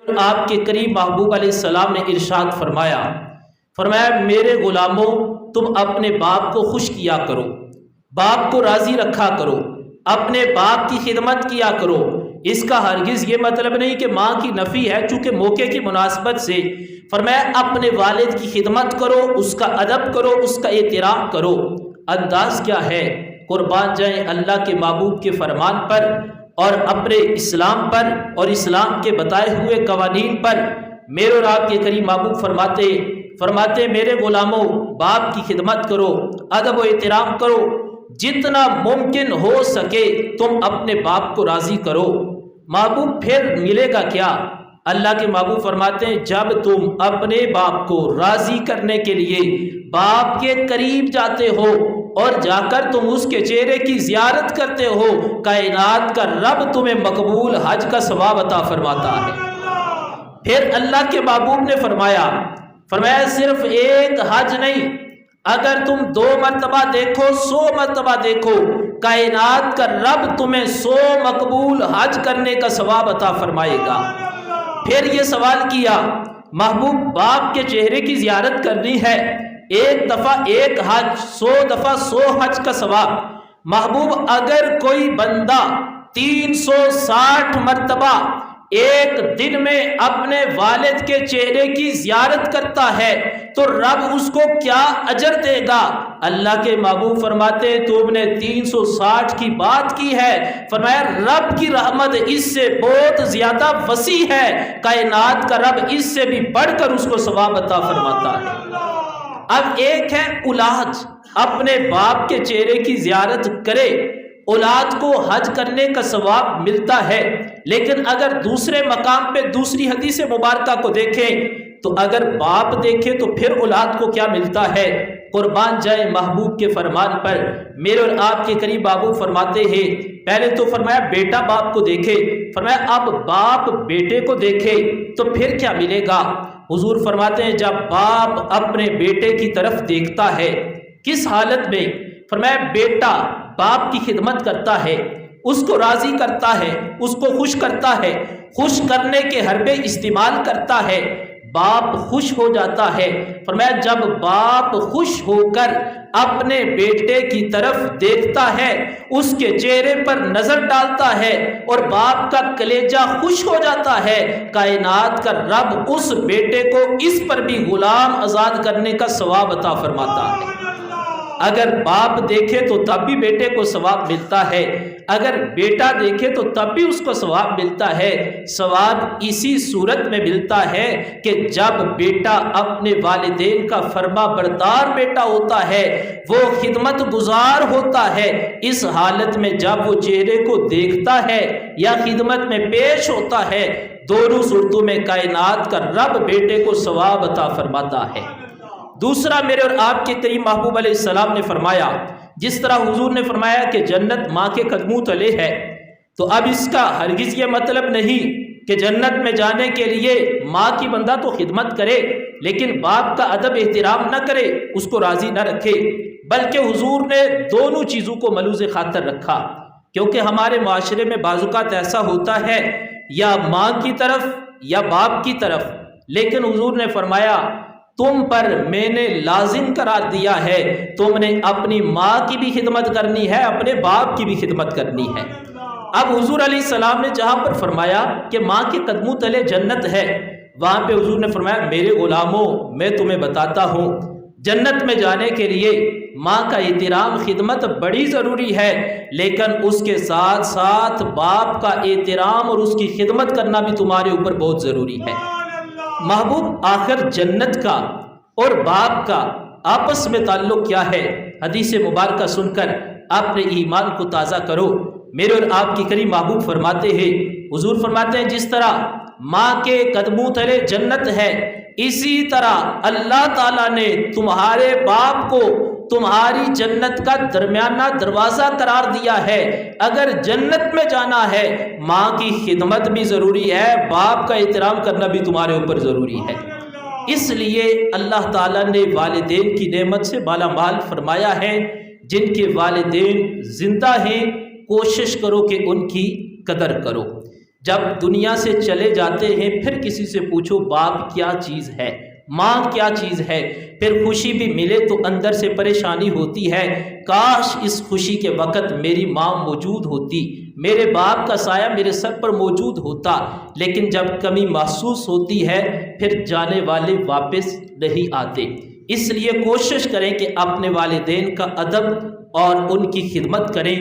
آپ کے قریب محبوب علیہ السلام نے ارشاد فرمایا میرے غلاموں تم اپنے باپ کو خوش کیا کرو، باپ کو راضی رکھا کرو، اپنے باپ کی خدمت کیا کرو۔ اس کا ہرگز یہ مطلب نہیں کہ ماں کی نفی ہے، چونکہ موقع کی مناسبت سے فرمایا اپنے والد کی خدمت کرو، اس کا ادب کرو، اس کا احترام کرو۔ انداز کیا ہے؟ قربان جائیں اللہ کے محبوب کے فرمان پر اور اپنے اسلام پر اور اسلام کے بتائے ہوئے قوانین پر۔ میرے اور آپ کے قریب محبوب فرماتے میرے غلاموں باپ کی خدمت کرو، ادب و احترام کرو، جتنا ممکن ہو سکے تم اپنے باپ کو راضی کرو۔ محبوب پھر ملے گا کیا؟ اللہ کے محبوب فرماتے ہیں جب تم اپنے باپ کو راضی کرنے کے لیے باپ کے قریب جاتے ہو اور جا کر تم اس کے چہرے کی زیارت کرتے ہو، کائنات کا رب تمہیں مقبول حج کا ثواب عطا فرماتا ہے۔ پھر اللہ کے محبوب نے فرمایا صرف ایک حج نہیں، اگر تم 2 مرتبہ دیکھو 100 مرتبہ دیکھو، کائنات کا رب تمہیں 100 مقبول حج کرنے کا ثواب عطا فرمائے گا۔ پھر یہ سوال کیا محبوب باپ کے چہرے کی زیارت کرنی ہے، ایک دفعہ ایک حج، 100 دفعہ 100 حج کا ثواب۔ محبوب اگر کوئی بندہ 360 مرتبہ ایک دن میں اپنے والد کے چہرے کی زیارت کرتا ہے تو رب اس کو کیا اجر دے گا؟ اللہ کے محبوب فرماتے تم نے 360 کی بات کی ہے، فرمایا رب کی رحمت اس سے بہت زیادہ وسیع ہے، کائنات کا رب اس سے بھی بڑھ کر اس کو ثواب عطا فرماتا ہے۔ اب ایک ہے اولاد اپنے باپ کے چہرے کی زیارت کرے، اولاد کو حج کرنے کا ثواب ملتا ہے، لیکن اگر دوسرے مقام پہ دوسری حدیث مبارکہ کو دیکھیں تو اگر باپ دیکھے تو پھر اولاد کو کیا ملتا ہے؟ قربان جائیں محبوب کے فرمان پر۔ میرے اور آپ کے قریب محبوب فرماتے ہیں پہلے تو فرمایا بیٹا باپ کو دیکھے، فرمایا اب باپ بیٹے کو دیکھے تو پھر کیا ملے گا؟ حضور فرماتے ہیں جب باپ اپنے بیٹے کی طرف دیکھتا ہے، کس حالت میں؟ فرمایا بیٹا باپ کی خدمت کرتا ہے، اس کو راضی کرتا ہے، اس کو خوش کرتا ہے، خوش کرنے کے حربے استعمال کرتا ہے، باپ خوش ہو جاتا ہے۔ فرمایا جب باپ خوش ہو کر اپنے بیٹے کی طرف دیکھتا ہے، اس کے چہرے پر نظر ڈالتا ہے اور باپ کا کلیجہ خوش ہو جاتا ہے، کائنات کا رب اس بیٹے کو اس پر بھی غلام آزاد کرنے کا ثواب عطا فرماتا ہے۔ اگر باپ دیکھے تو تب بھی بیٹے کو ثواب ملتا ہے، اگر بیٹا دیکھے تو تب بھی اس کو ثواب ملتا ہے۔ ثواب اسی صورت میں ملتا ہے کہ جب بیٹا اپنے والدین کا فرما بردار بیٹا ہوتا ہے، وہ خدمت گزار ہوتا ہے، اس حالت میں جب وہ چہرے کو دیکھتا ہے یا خدمت میں پیش ہوتا ہے، دونوں صورتوں میں کائنات کا رب بیٹے کو ثواب عطا فرماتا ہے۔ دوسرا میرے اور آپ کے قریب محبوب علیہ السلام نے فرمایا جس طرح حضور نے فرمایا کہ جنت ماں کے قدموں تلے ہے، تو اب اس کا ہرگز یہ مطلب نہیں کہ جنت میں جانے کے لیے ماں کی بندہ تو خدمت کرے لیکن باپ کا ادب احترام نہ کرے، اس کو راضی نہ رکھے، بلکہ حضور نے دونوں چیزوں کو ملوز خاطر رکھا، کیونکہ ہمارے معاشرے میں بعض اوقات ایسا ہوتا ہے یا ماں کی طرف یا باپ کی طرف، لیکن حضور نے فرمایا تم پر میں نے لازم قرار دیا ہے، تم نے اپنی ماں کی بھی خدمت کرنی ہے، اپنے باپ کی بھی خدمت کرنی ہے۔ اب حضور علیہ السلام نے جہاں پر فرمایا کہ ماں کے قدموں تلے جنت ہے، وہاں پہ حضور نے فرمایا میرے غلاموں میں تمہیں بتاتا ہوں جنت میں جانے کے لیے ماں کا احترام خدمت بڑی ضروری ہے، لیکن اس کے ساتھ ساتھ باپ کا احترام اور اس کی خدمت کرنا بھی تمہارے اوپر بہت ضروری ہے۔ محبوب آخر جنت کا اور باپ کا آپس میں تعلق کیا ہے؟ حدیث مبارکہ سن کر اپنے ایمان کو تازہ کرو۔ میرے اور آپ کی قریب محبوب فرماتے ہیں، حضور فرماتے ہیں جس طرح ماں کے قدموں تلے جنت ہے، اسی طرح اللہ تعالیٰ نے تمہارے باپ کو تمہاری جنت کا درمیانہ دروازہ قرار دیا ہے۔ اگر جنت میں جانا ہے ماں کی خدمت بھی ضروری ہے، باپ کا احترام کرنا بھی تمہارے اوپر ضروری ہے۔ اس لیے اللہ تعالیٰ نے والدین کی نعمت سے بالا مال فرمایا ہے، جن کے والدین زندہ ہیں کوشش کرو کہ ان کی قدر کرو۔ جب دنیا سے چلے جاتے ہیں پھر کسی سے پوچھو باپ کیا چیز ہے، ماں کیا چیز ہے، پھر خوشی بھی ملے تو اندر سے پریشانی ہوتی ہے، کاش اس خوشی کے وقت میری ماں موجود ہوتی، میرے باپ کا سایہ میرے سر پر موجود ہوتا۔ لیکن جب کمی محسوس ہوتی ہے پھر جانے والے واپس نہیں آتے۔ اس لیے کوشش کریں کہ اپنے والدین کا ادب اور ان کی خدمت کریں۔